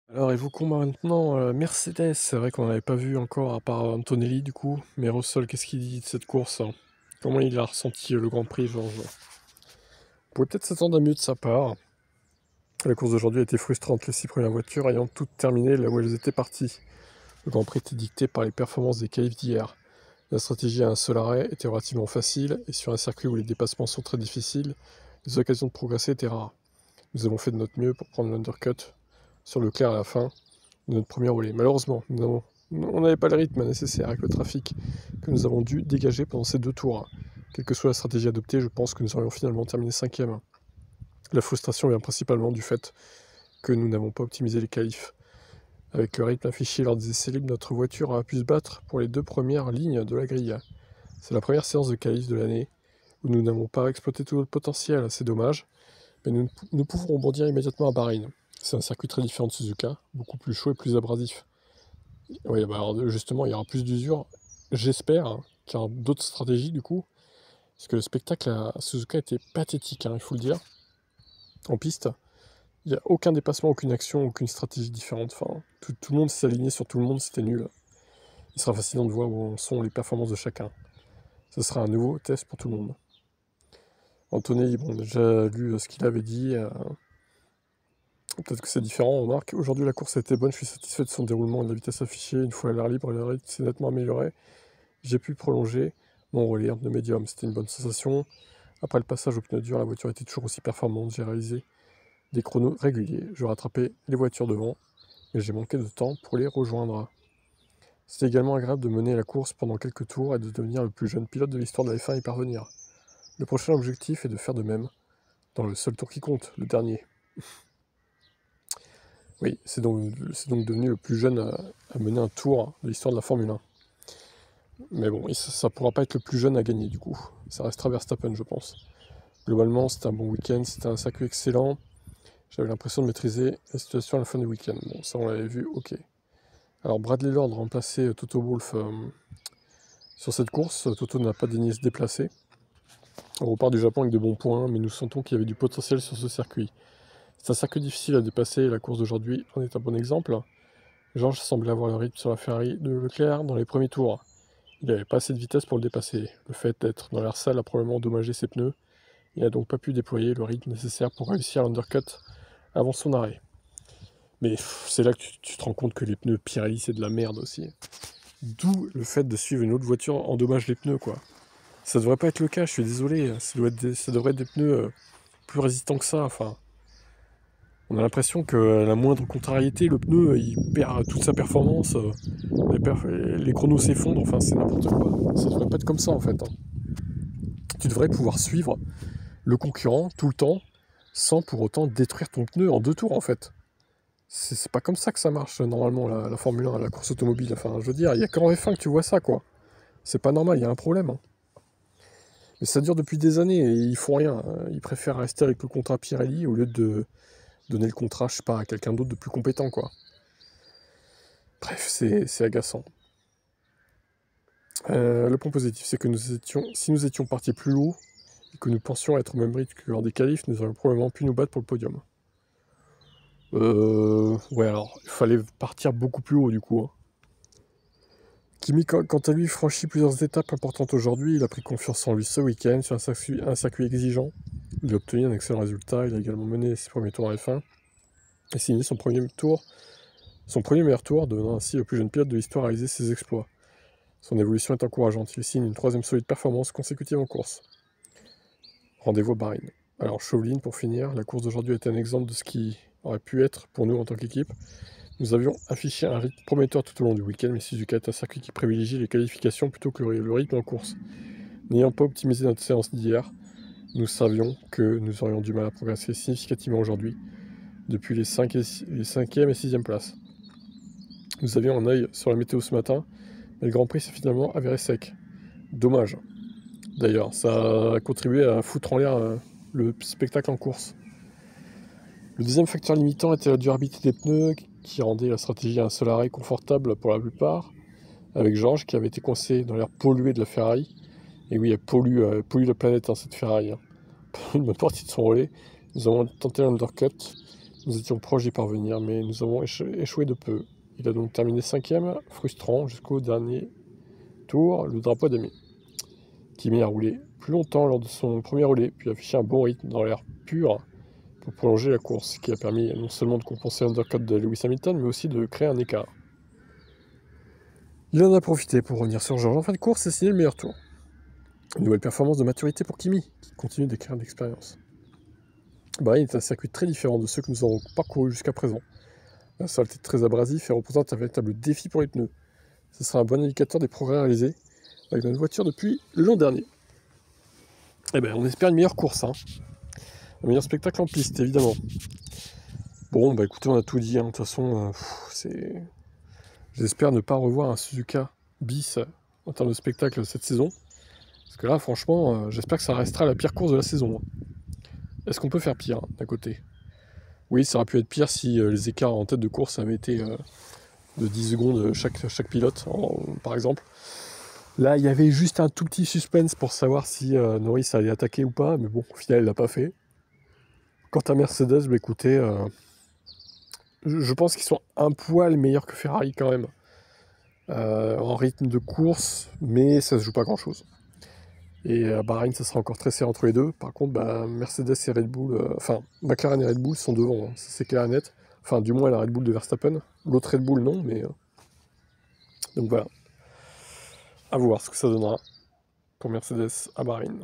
Alors évoquons maintenant Mercedes. C'est vrai qu'on n'avait pas vu encore à part Antonelli du coup. Mais Russell, qu'est-ce qu'il dit de cette course, hein? Comment il a ressenti le Grand Prix, Georges? On pouvait peut-être s'attendre à mieux de sa part. La course d'aujourd'hui a été frustrante, les 6 premières voitures ayant toutes terminé là où elles étaient parties. Le Grand Prix était dicté par les performances des qualifs d'hier. La stratégie à un seul arrêt était relativement facile, et sur un circuit où les dépassements sont très difficiles, les occasions de progresser étaient rares. Nous avons fait de notre mieux pour prendre l'undercut sur Leclerc à la fin de notre premier relais. Malheureusement, on n'avait pas le rythme nécessaire avec le trafic que nous avons dû dégager pendant ces 2 tours. Quelle que soit la stratégie adoptée, je pense que nous aurions finalement terminé cinquième. La frustration vient principalement du fait que nous n'avons pas optimisé les qualifs. Avec le rythme affiché lors des essais libres, notre voiture a pu se battre pour les 2 premières lignes de la grille. C'est la première séance de qualif de l'année où nous n'avons pas exploité tout notre potentiel, c'est dommage, mais nous pouvons rebondir immédiatement à Bahreïn. C'est un circuit très différent de Suzuka, beaucoup plus chaud et plus abrasif. Oui, bah alors justement, il y aura plus d'usure, j'espère, hein, qu'il y aura d'autres stratégies du coup, parce que le spectacle à Suzuka était pathétique, hein, il faut le dire. En piste, il n'y a aucun dépassement, aucune action, aucune stratégie différente. Enfin, tout le monde s'est aligné sur tout le monde, c'était nul. Il sera fascinant de voir où en sont les performances de chacun. Ce sera un nouveau test pour tout le monde. Anthony, bon, déjà lu ce qu'il avait dit. Peut-être que c'est différent, on remarque. Aujourd'hui, la course a été bonne, je suis satisfait de son déroulement et de la vitesse affichée. Une fois à l'air libre, le rythme s'est nettement amélioré. J'ai pu prolonger mon relais de médium, c'était une bonne sensation. Après le passage au pneu dur, la voiture était toujours aussi performante. J'ai réalisé des chronos réguliers. Je rattrapais les voitures devant, mais j'ai manqué de temps pour les rejoindre. C'était également agréable de mener la course pendant quelques tours et de devenir le plus jeune pilote de l'histoire de la F1 et y parvenir. Le prochain objectif est de faire de même, dans le seul tour qui compte, le dernier. Oui, c'est donc devenu le plus jeune à mener un tour de l'histoire de la Formule 1. Mais bon, ça pourra pas être le plus jeune à gagner du coup. Ça restera Verstappen, je pense. Globalement, c'était un bon week-end, c'était un circuit excellent. J'avais l'impression de maîtriser la situation à la fin du week-end. Bon, ça on l'avait vu, ok. Alors Bradley Lord remplaçait Toto Wolff sur cette course. Toto n'a pas daigné se déplacer. On repart du Japon avec de bons points, mais nous sentons qu'il y avait du potentiel sur ce circuit. C'est un circuit difficile à dépasser, et la course d'aujourd'hui en est un bon exemple. Georges semblait avoir le rythme sur la Ferrari de Leclerc dans les premiers tours. Il n'avait pas assez de vitesse pour le dépasser. Le fait d'être dans l'air sale a probablement endommagé ses pneus. Il n'a donc pas pu déployer le rythme nécessaire pour réussir l'undercut avant son arrêt. Mais c'est là que tu te rends compte que les pneus Pirelli c'est de la merde aussi. D'où le fait de suivre une autre voiture endommage les pneus quoi. Ça devrait pas être le cas, je suis désolé. Ça devrait être des pneus plus résistants que ça. Enfin, on a l'impression que la moindre contrariété, le pneu il perd toute sa performance. Les chronos s'effondrent. Enfin, c'est n'importe quoi. Ça devrait pas être comme ça en fait, hein. Tu devrais pouvoir suivre le concurrent tout le temps sans pour autant détruire ton pneu en 2 tours en fait. C'est pas comme ça que ça marche normalement la Formule 1, la course automobile. Enfin, je veux dire, il y a qu'en F1 que tu vois ça quoi. C'est pas normal, il y a un problème, hein. Mais ça dure depuis des années et ils font rien. Ils préfèrent rester avec le contrat Pirelli au lieu de donner le contrat, je sais pas, à quelqu'un d'autre de plus compétent quoi. Bref, c'est agaçant. Le point positif, c'est que si nous étions partis plus haut et que nous pensions être au même rythme que lors des qualifs, nous aurions probablement pu nous battre pour le podium. Ouais, alors, il fallait partir beaucoup plus haut du coup, hein. Kimi, quant à lui, franchit plusieurs étapes importantes aujourd'hui. Il a pris confiance en lui ce week-end sur un circuit exigeant. Il a obtenu un excellent résultat. Il a également mené ses premiers tours en F1 et signé son premier meilleur tour, devenant ainsi le plus jeune pilote de l'histoire à réaliser ses exploits. Son évolution est encourageante. Il signe une 3e solide performance consécutive en course. Rendez-vous à Bahreïn. Alors, Chauvelin, pour finir, la course d'aujourd'hui est un exemple de ce qui aurait pu être pour nous en tant qu'équipe. Nous avions affiché un rythme prometteur tout au long du week-end, mais Suzuka est un circuit qui privilégie les qualifications plutôt que le rythme en course. N'ayant pas optimisé notre séance d'hier, nous savions que nous aurions du mal à progresser significativement aujourd'hui, depuis les 5e et 6e places. Nous avions un œil sur la météo ce matin, mais le Grand Prix s'est finalement avéré sec. Dommage. D'ailleurs, ça a contribué à foutre en l'air le spectacle en course. Le deuxième facteur limitant était la durabilité des pneus, qui rendait la stratégie à un seul arrêt confortable pour la plupart, avec Georges qui avait été coincé dans l'air pollué de la Ferrari. Et oui, elle pollue la planète, hein, cette Ferrari, hein. Une bonne partie de son relais. Nous avons tenté l'undercut, Nous étions proches d'y parvenir, mais nous avons échoué de peu. Il a donc terminé 5e, frustrant, jusqu'au dernier tour, le drapeau d'Ami. Kimi a roulé plus longtemps lors de son premier relais, puis a affiché un bon rythme dans l'air pur pour prolonger la course, ce qui a permis non seulement de compenser l'undercut de Lewis Hamilton, mais aussi de créer un écart. Il en a profité pour revenir sur George en fin de course et signer le meilleur tour. Une nouvelle performance de maturité pour Kimi, qui continue d'acquérir de l'expérience. Bahreïn est un circuit très différent de ceux que nous avons parcourus jusqu'à présent. La saleté est très abrasive et représente un véritable défi pour les pneus. Ce sera un bon indicateur des progrès réalisés avec notre voiture depuis l'an dernier. Eh bien, on espère une meilleure course, hein. Un meilleur spectacle en piste, évidemment. Bon, bah écoutez, on a tout dit, hein. De toute façon, j'espère ne pas revoir un Suzuka bis en termes de spectacle cette saison. Parce que là, franchement, j'espère que ça restera la pire course de la saison. Est-ce qu'on peut faire pire, d'un côté? Oui, ça aurait pu être pire si les écarts en tête de course avaient été de 10 secondes chaque pilote, par exemple. Là, il y avait juste un tout petit suspense pour savoir si Norris allait attaquer ou pas, mais bon, au final, il l'a pas fait. Quant à Mercedes, bah, écoutez, je pense qu'ils sont un poil meilleurs que Ferrari quand même, en rythme de course, mais ça se joue pas grand-chose. Et à Bahreïn, ça sera encore très serré entre les deux. Par contre, bah, Mercedes et Red Bull, McLaren et Red Bull sont devant, hein, ça c'est clair et net. Enfin, du moins la Red Bull de Verstappen. L'autre Red Bull, non, mais... donc voilà. À voir ce que ça donnera pour Mercedes à Bahreïn.